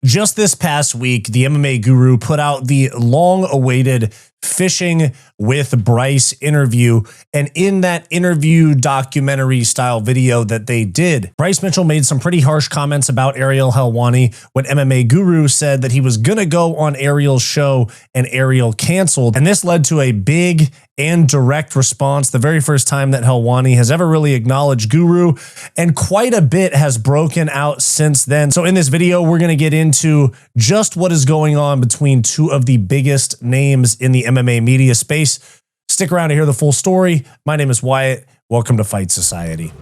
Just this past week, the MMA Guru put out the long-awaited Fishing with Bryce interview. And in that interview documentary style video that they did, Bryce Mitchell made some pretty harsh comments about Ariel Helwani when MMA Guru said that he was going to go on Ariel's show and Ariel canceled. And this led to a big and direct response, the very first time that Helwani has ever really acknowledged Guru, and quite a bit has broken out since then. So in this video, we're going to get into just what is going on between two of the biggest names in the MMA media space. Stick around to hear the full story. My name is Wyatt. Welcome to Fight Society.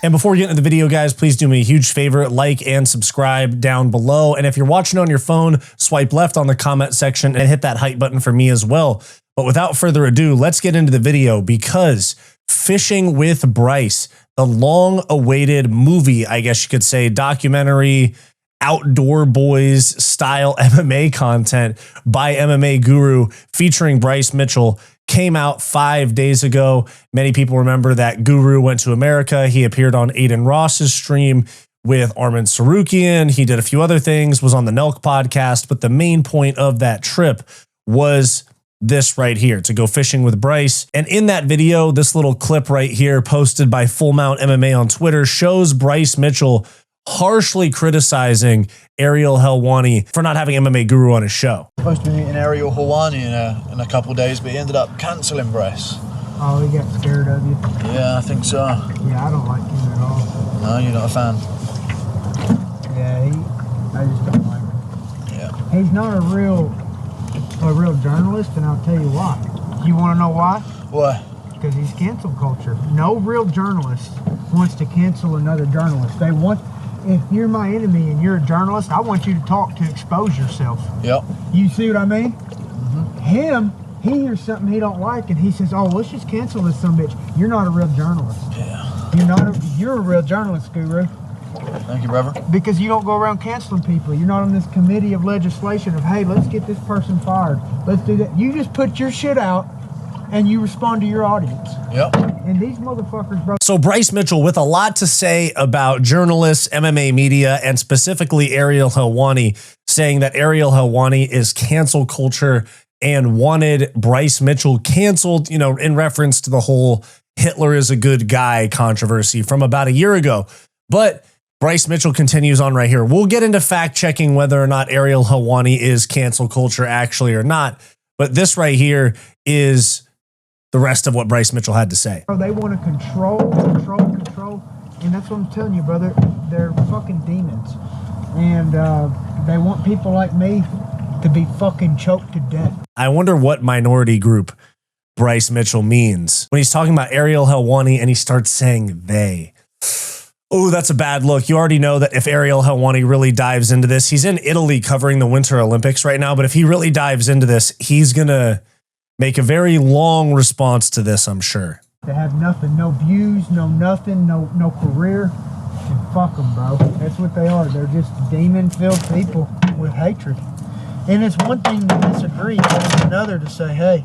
And before we get into the video, guys, please do me a huge favor, like and subscribe down below. And if you're watching on your phone, swipe left on the comment section and hit that hype button for me as well. But without further ado, let's get into the video, because Fishing with Bryce, the long-awaited movie, I guess you could say, documentary, outdoor boys style MMA content by MMA Guru featuring Bryce Mitchell, came out 5 days ago. Many people remember that Guru went to America. He appeared on Aiden Ross's stream with Armin Sarukian. He did a few other things, was on the Nelk podcast, but the main point of that trip was this right here, to go fishing with Bryce. And in that video, this little clip right here posted by Full Mount MMA on Twitter shows Bryce Mitchell harshly criticizing Ariel Helwani for not having MMA Guru on his show. Supposed to be meeting Ariel Helwani in a couple of days, but he ended up cancelling Bryce. Oh, he got scared of you? Yeah, I think so. Yeah, I don't like him at all. No, you're not a fan? Yeah, I just don't like him. Yeah. He's not a real journalist, and I'll tell you why. You want to know why? Why? Because he's cancel culture. No real journalist wants to cancel another journalist. They want, if you're my enemy and you're a journalist, I want you to talk to expose yourself. Yep. You see what I mean? Mm-hmm. He hears something he don't like, and he says, "Oh, let's just cancel this son bitch." You're not a real journalist. Yeah. You're a real journalist, Guru. Thank you, brother. Because you don't go around canceling people. You're not on this committee of legislation of, hey, let's get this person fired. Let's do that. You just put your shit out and you respond to your audience. Yep. And these motherfuckers, bro. So Bryce Mitchell, with a lot to say about journalists, MMA media, and specifically Ariel Helwani, saying that Ariel Helwani is cancel culture and wanted Bryce Mitchell canceled, you know, in reference to the whole Hitler is a good guy controversy from about a year ago. But Bryce Mitchell continues on right here. We'll get into fact checking whether or not Ariel Helwani is cancel culture actually or not. But this right here is the rest of what Bryce Mitchell had to say. They want to control. And that's what I'm telling you, brother. They're fucking demons. And they want people like me to be fucking choked to death. I wonder what minority group Bryce Mitchell means when he's talking about Ariel Helwani and he starts saying they. Oh, that's a bad look. You already know that if Ariel Helwani really dives into this, he's in Italy covering the Winter Olympics right now, but if he really dives into this, he's going to make a very long response to this, I'm sure. They have nothing, no views, no nothing, no career. And fuck them, bro. That's what they are. They're just demon-filled people with hatred. And it's one thing to disagree, but it's another to say, hey,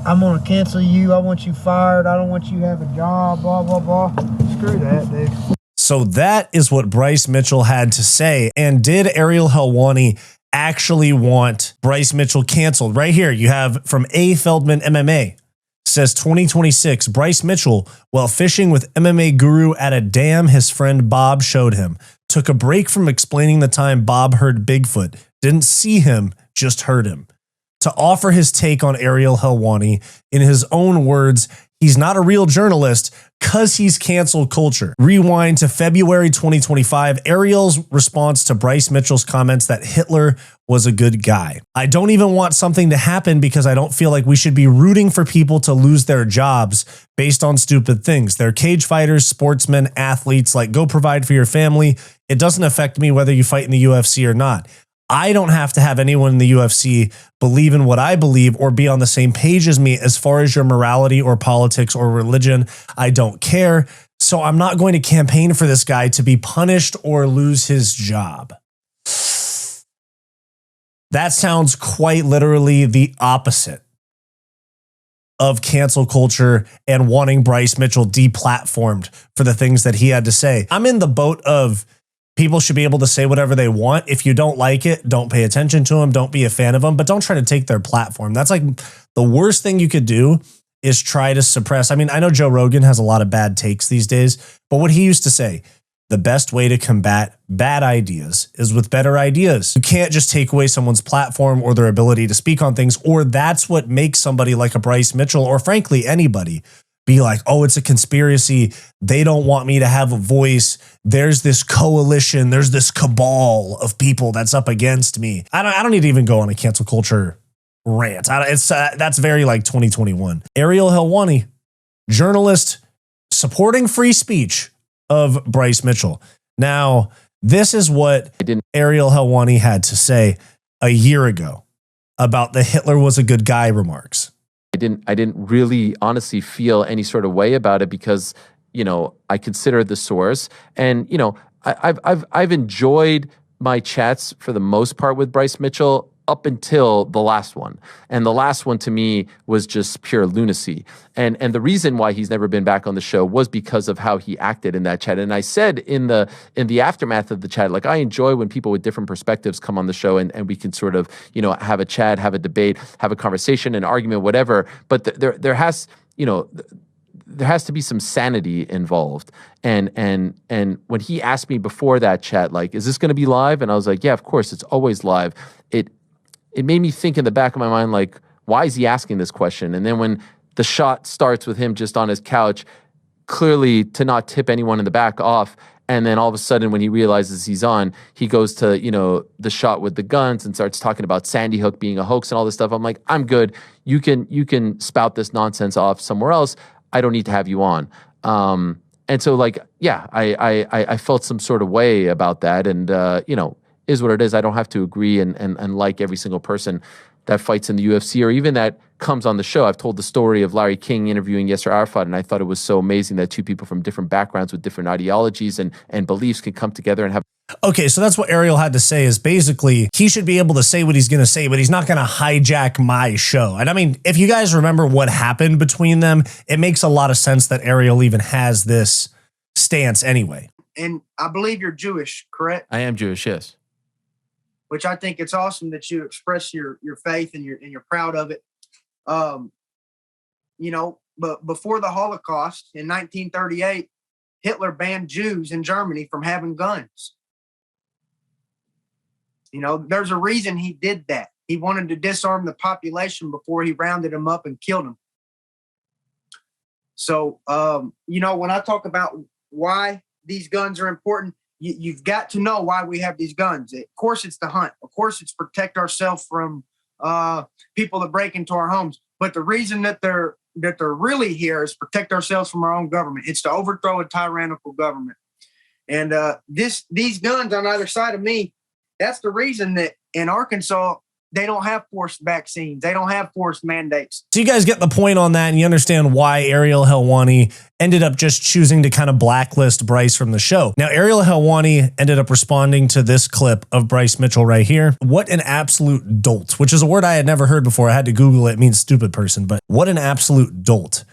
I'm going to cancel you. I want you fired. I don't want you to have a job, blah, blah, blah. Screw that, dude. So that is what Bryce Mitchell had to say. And did Ariel Helwani actually want Bryce Mitchell canceled? Right here, you have from A. Feldman MMA. Says 2026, Bryce Mitchell, while fishing with MMA Guru at a dam his friend Bob showed him, took a break from explaining the time Bob heard Bigfoot. Didn't see him, just heard him. To offer his take on Ariel Helwani, in his own words, he's not a real journalist because he's cancel culture. Rewind to February 2025, Ariel's response to Bryce Mitchell's comments that Hitler was a good guy. I don't even want something to happen because I don't feel like we should be rooting for people to lose their jobs based on stupid things. They're cage fighters, sportsmen, athletes, like go provide for your family. It doesn't affect me whether you fight in the UFC or not. I don't have to have anyone in the UFC believe in what I believe or be on the same page as me as far as your morality or politics or religion. I don't care. So I'm not going to campaign for this guy to be punished or lose his job. That sounds quite literally the opposite of cancel culture and wanting Bryce Mitchell deplatformed for the things that he had to say. I'm in the boat of people should be able to say whatever they want. If you don't like it, don't pay attention to them. Don't be a fan of them, but don't try to take their platform. That's like the worst thing you could do is try to suppress. I mean, I know Joe Rogan has a lot of bad takes these days, but what he used to say, the best way to combat bad ideas is with better ideas. You can't just take away someone's platform or their ability to speak on things, or that's what makes somebody like a Bryce Mitchell, or frankly, anybody, be like, oh, it's a conspiracy. They don't want me to have a voice. There's this coalition. There's this cabal of people that's up against me. I don't need to even go on a cancel culture rant. That's very like 2021. Ariel Helwani, journalist supporting free speech of Bryce Mitchell. Now, this is what Ariel Helwani had to say a year ago about the Hitler was a good guy remarks. I didn't really honestly feel any sort of way about it because, you know, I consider the source, and, you know, I've enjoyed my chats for the most part with Bryce Mitchell up until the last one. And the last one to me was just pure lunacy. And the reason why he's never been back on the show was because of how he acted in that chat. And I said in the aftermath of the chat, like, I enjoy when people with different perspectives come on the show and we can sort of, you know, have a chat, have a debate, have a conversation, an argument, whatever. But there has to be some sanity involved. And when he asked me before that chat, like, is this going to be live? And I was like, yeah, of course, it's always live. It made me think in the back of my mind, like, why is he asking this question? And then when the shot starts with him just on his couch, clearly to not tip anyone in the back off, and then all of a sudden when he realizes he's on, he goes to, you know, the shot with the guns and starts talking about Sandy Hook being a hoax and all this stuff. I'm like, I'm good. You can spout this nonsense off somewhere else. I don't need to have you on. And so, like, yeah, I felt some sort of way about that, and you know, is what it is. I don't have to agree and like every single person that fights in the UFC or even that comes on the show. I've told the story of Larry King interviewing Yasser Arafat, and I thought it was so amazing that two people from different backgrounds with different ideologies and beliefs can come together and have. Okay, so that's what Ariel had to say, is basically he should be able to say what he's going to say, but he's not going to hijack my show. And I mean, if you guys remember what happened between them, it makes a lot of sense that Ariel even has this stance anyway. And I believe you're Jewish, correct? I am Jewish, yes. Which I think it's awesome that you express your faith and you're proud of it. You know, but before the Holocaust in 1938, Hitler banned Jews in Germany from having guns. You know, there's a reason he did that. He wanted to disarm the population before he rounded them up and killed them. So, you know, when I talk about why these guns are important, you've got to know why we have these guns. Of course, it's to hunt. Of course, it's protect ourselves from people that break into our homes. But the reason that they're really here is protect ourselves from our own government. It's to overthrow a tyrannical government. And these guns on either side of me, that's the reason that in Arkansas, they don't have forced vaccines. They don't have forced mandates. So you guys get the point on that, and you understand why Ariel Helwani ended up just choosing to kind of blacklist Bryce from the show. Now, Ariel Helwani ended up responding to this clip of Bryce Mitchell right here. What an absolute dolt, which is a word I had never heard before. I had to Google it. It means stupid person, but what an absolute dolt.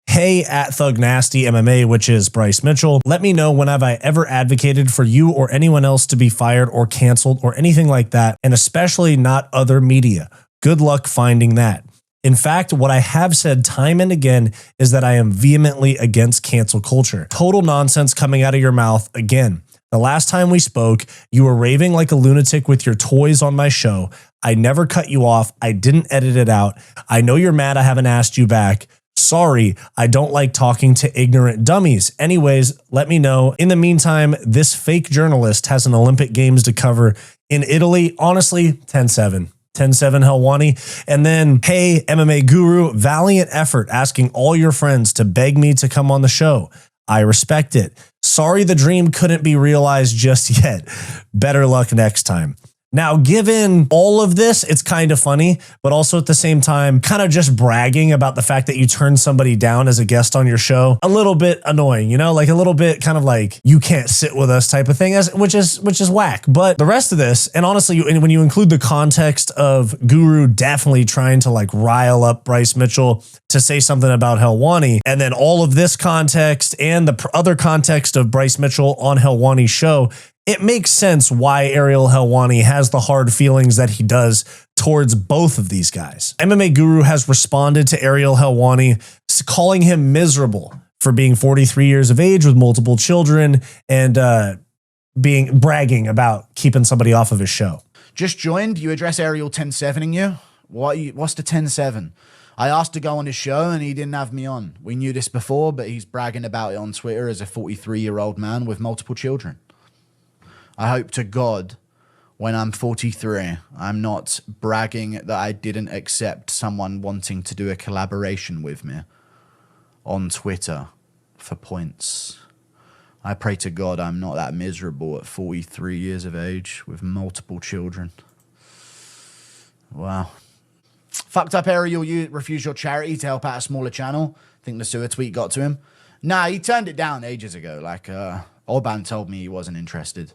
Hey, at Thug Nasty MMA, which is Bryce Mitchell. Let me know when have I ever advocated for you or anyone else to be fired or canceled or anything like that, and especially not other media. Good luck finding that. In fact, what I have said time and again is that I am vehemently against cancel culture. Total nonsense coming out of your mouth again. The last time we spoke, you were raving like a lunatic with your toys on my show. I never cut you off. I didn't edit it out. I know you're mad I haven't asked you back. Sorry, I don't like talking to ignorant dummies. Anyways, let me know. In the meantime, this fake journalist has an Olympic Games to cover in Italy. Honestly, 10-7. 10-7 Helwani. And then, hey, MMA Guru, valiant effort asking all your friends to beg me to come on the show. I respect it. Sorry the dream couldn't be realized just yet. Better luck next time. Now, given all of this, it's kind of funny, but also at the same time, kind of just bragging about the fact that you turned somebody down as a guest on your show. A little bit annoying, you know, like a little bit kind of like you can't sit with us type of thing, which is whack. But the rest of this, and honestly, when you include the context of Guru definitely trying to like rile up Bryce Mitchell to say something about Helwani, and then all of this context and the other context of Bryce Mitchell on Helwani's show, it makes sense why Ariel Helwani has the hard feelings that he does towards both of these guys. MMA Guru has responded to Ariel Helwani, calling him miserable for being 43 years of age with multiple children and bragging about keeping somebody off of his show. Just joined, you address Ariel 10-7ing you. What's the 10-7? I asked to go on his show and he didn't have me on. We knew this before, but he's bragging about it on Twitter as a 43-year-old man with multiple children. I hope to God, when I'm 43, I'm not bragging that I didn't accept someone wanting to do a collaboration with me on Twitter for points. I pray to God I'm not that miserable at 43 years of age with multiple children. Wow. Fucked up Ariel, you refused your charity to help out a smaller channel. I think the sewer tweet got to him. Nah, he turned it down ages ago. Like, Orban told me he wasn't interested.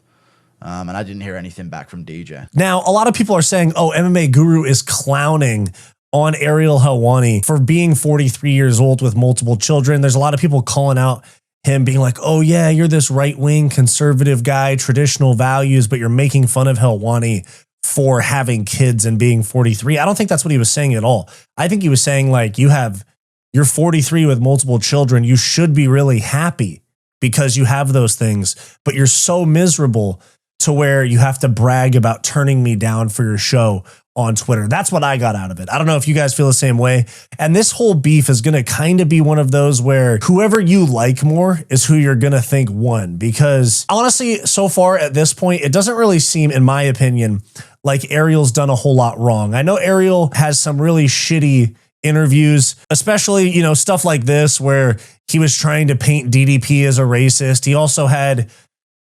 And I didn't hear anything back from DJ. Now, a lot of people are saying, oh, MMA Guru is clowning on Ariel Helwani for being 43 years old with multiple children. There's a lot of people calling out him being like, oh yeah, you're this right-wing conservative guy, traditional values, but you're making fun of Helwani for having kids and being 43. I don't think that's what he was saying at all. I think he was saying like, you're 43 with multiple children. You should be really happy because you have those things, but you're so miserable to where you have to brag about turning me down for your show on Twitter. That's what I got out of it. I don't know if you guys feel the same way. And this whole beef is going to kind of be one of those where whoever you like more is who you're going to think won. Because honestly, so far at this point, it doesn't really seem, in my opinion, like Ariel's done a whole lot wrong. I know Ariel has some really shitty interviews, especially, you know, stuff like this where he was trying to paint DDP as a racist. He also had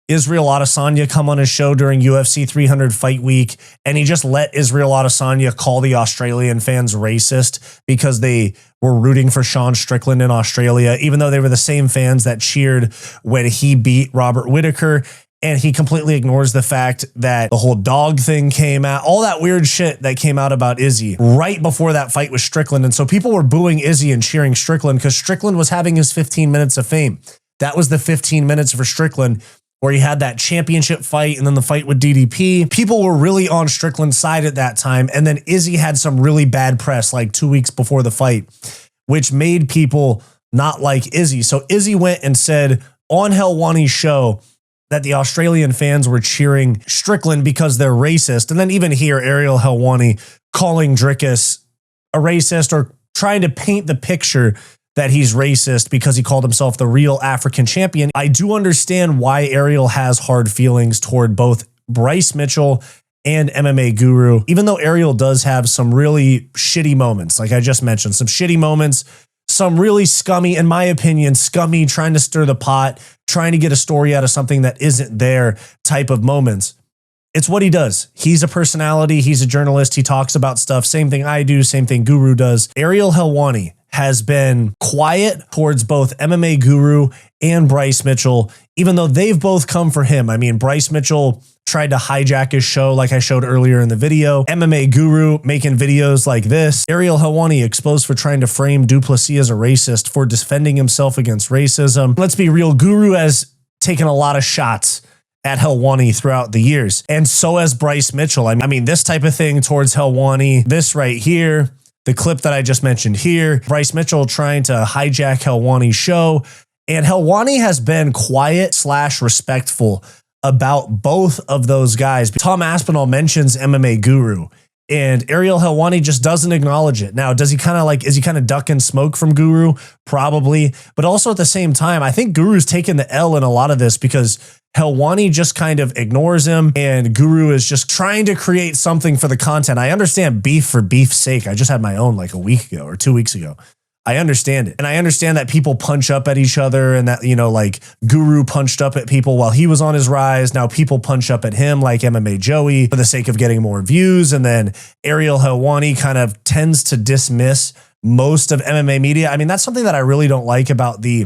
Israel Adesanya come on his show during UFC 300 fight week, and he just let Israel Adesanya call the Australian fans racist because they were rooting for Sean Strickland in Australia, even though they were the same fans that cheered when he beat Robert Whittaker. And he completely ignores the fact that the whole dog thing came out, all that weird shit that came out about Izzy right before that fight with Strickland. And so people were booing Izzy and cheering Strickland because Strickland was having his 15 minutes of fame. That was the 15 minutes for Strickland, where he had that championship fight and then the fight with DDP. People were really on Strickland's side at that time. And then Izzy had some really bad press like 2 weeks before the fight, which made people not like Izzy. So Izzy went and said on Helwani's show that the Australian fans were cheering Strickland because they're racist. And then even here, Ariel Helwani calling Drickus a racist or trying to paint the picture that he's racist because he called himself the real African champion. I do understand why Ariel has hard feelings toward both Bryce Mitchell and MMA Guru, even though Ariel does have some really shitty moments. Like I just mentioned, some shitty moments, some really scummy, in my opinion, scummy, trying to stir the pot, trying to get a story out of something that isn't there type of moments. It's what he does. He's a personality. He's a journalist. He talks about stuff. Same thing I do. Same thing Guru does. Ariel Helwani has been quiet towards both MMA Guru and Bryce Mitchell, even though they've both come for him. I mean, Bryce Mitchell tried to hijack his show like I showed earlier in the video. MMA Guru making videos like this. Ariel Helwani exposed for trying to frame Duplessis as a racist for defending himself against racism. Let's be real, Guru has taken a lot of shots at Helwani throughout the years. And so has Bryce Mitchell. I mean, this type of thing towards Helwani, this right here, the clip that I just mentioned here, Bryce Mitchell trying to hijack Helwani's show. And Helwani has been quiet / respectful about both of those guys. Tom Aspinall mentions MMA Guru, and Ariel Helwani just doesn't acknowledge it. Now, does he kind of is he kind of ducking smoke from Guru? Probably. But also at the same time, I think Guru's taken the L in a lot of this because Helwani just kind of ignores him and Guru is just trying to create something for the content. I understand beef for beef's sake. I just had my own like a week ago or 2 weeks ago. I understand it. And I understand that people punch up at each other and that, you know, like Guru punched up at people while he was on his rise. Now people punch up at him like MMA Joey for the sake of getting more views. And then Ariel Helwani kind of tends to dismiss most of MMA media. I mean, that's something that I really don't like about the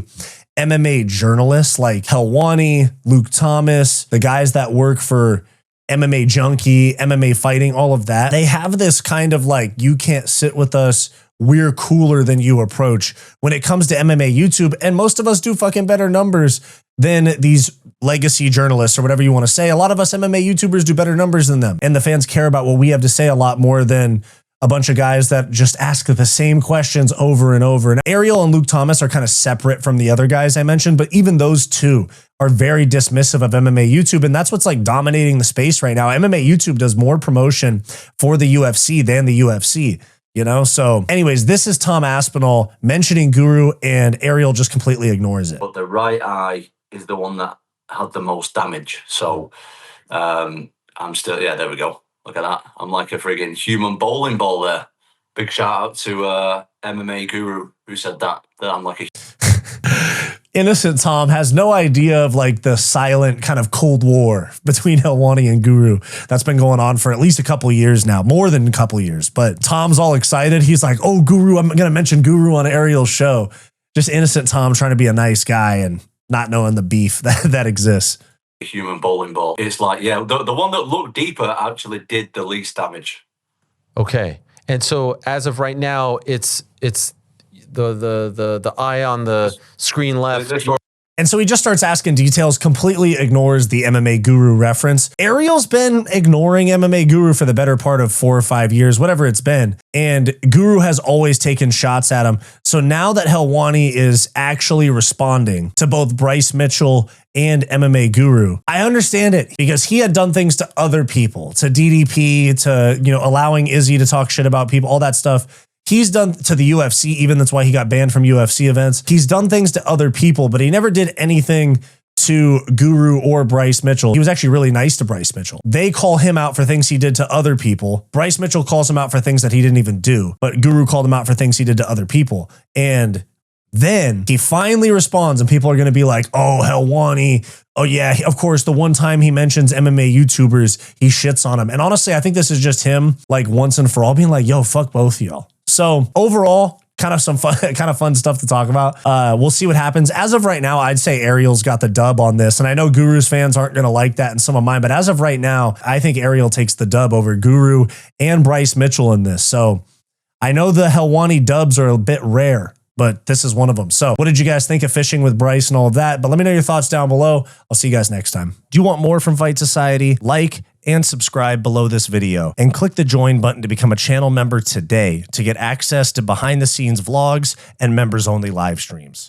MMA journalists like Helwani, Luke Thomas, the guys that work for MMA Junkie, MMA Fighting, all of that. They have this kind of like, you can't sit with us, we're cooler than you approach when it comes to MMA YouTube. And most of us do fucking better numbers than these legacy journalists or whatever you want to say. A lot of us MMA YouTubers do better numbers than them. And the fans care about what we have to say a lot more than a bunch of guys that just ask the same questions over and over. And Ariel and Luke Thomas are kind of separate from the other guys I mentioned, but even those two are very dismissive of MMA YouTube. And that's what's like dominating the space right now. MMA YouTube does more promotion for the UFC than the UFC. You know, so anyways, this is Tom Aspinall mentioning Guru, and Ariel just completely ignores it. But the right eye is the one that had the most damage. So I'm still, yeah, there we go. Look at that. I'm like a friggin' human bowling ball there. Big shout out to MMA Guru who said that I'm like a Innocent Tom has no idea of like the silent kind of Cold War between Helwani and Guru that's been going on for at least a couple of years now, more than a couple of years. But Tom's all excited. He's like, oh, Guru, I'm going to mention Guru on Ariel's show. Just innocent Tom trying to be a nice guy and not knowing the beef that exists. human bowling ball. It's like, yeah, the one that looked deeper actually did the least damage. Okay. And so as of right now, it's the eye on the screen left. And so he just starts asking details, completely ignores the MMA Guru reference. Ariel's been ignoring MMA Guru for the better part of 4 or 5 years, whatever it's been. And Guru has always taken shots at him. So now that Helwani is actually responding to both Bryce Mitchell and MMA Guru, I understand it because he had done things to other people, to DDP, to, you know, allowing Izzy to talk shit about people, all that stuff. He's done to the UFC, even that's why he got banned from UFC events. He's done things to other people, but he never did anything to Guru or Bryce Mitchell. He was actually really nice to Bryce Mitchell. They call him out for things he did to other people. Bryce Mitchell calls him out for things that he didn't even do, but Guru called him out for things he did to other people. And then he finally responds and people are going to be like, oh, Helwani. Oh yeah, of course, the one time he mentions MMA YouTubers, he shits on him. And honestly, I think this is just him like once and for all being like, yo, fuck both of y'all. So overall, kind of fun stuff to talk about. We'll see what happens. As of right now, I'd say Ariel's got the dub on this. And I know Guru's fans aren't going to like that and some of mine, but as of right now, I think Ariel takes the dub over Guru and Bryce Mitchell in this. So I know the Helwani dubs are a bit rare, but this is one of them. So what did you guys think of fishing with Bryce and all of that? But let me know your thoughts down below. I'll see you guys next time. Do you want more from Fight Society? Like and subscribe below this video and click the join button to become a channel member today to get access to behind the scenes vlogs and members only live streams.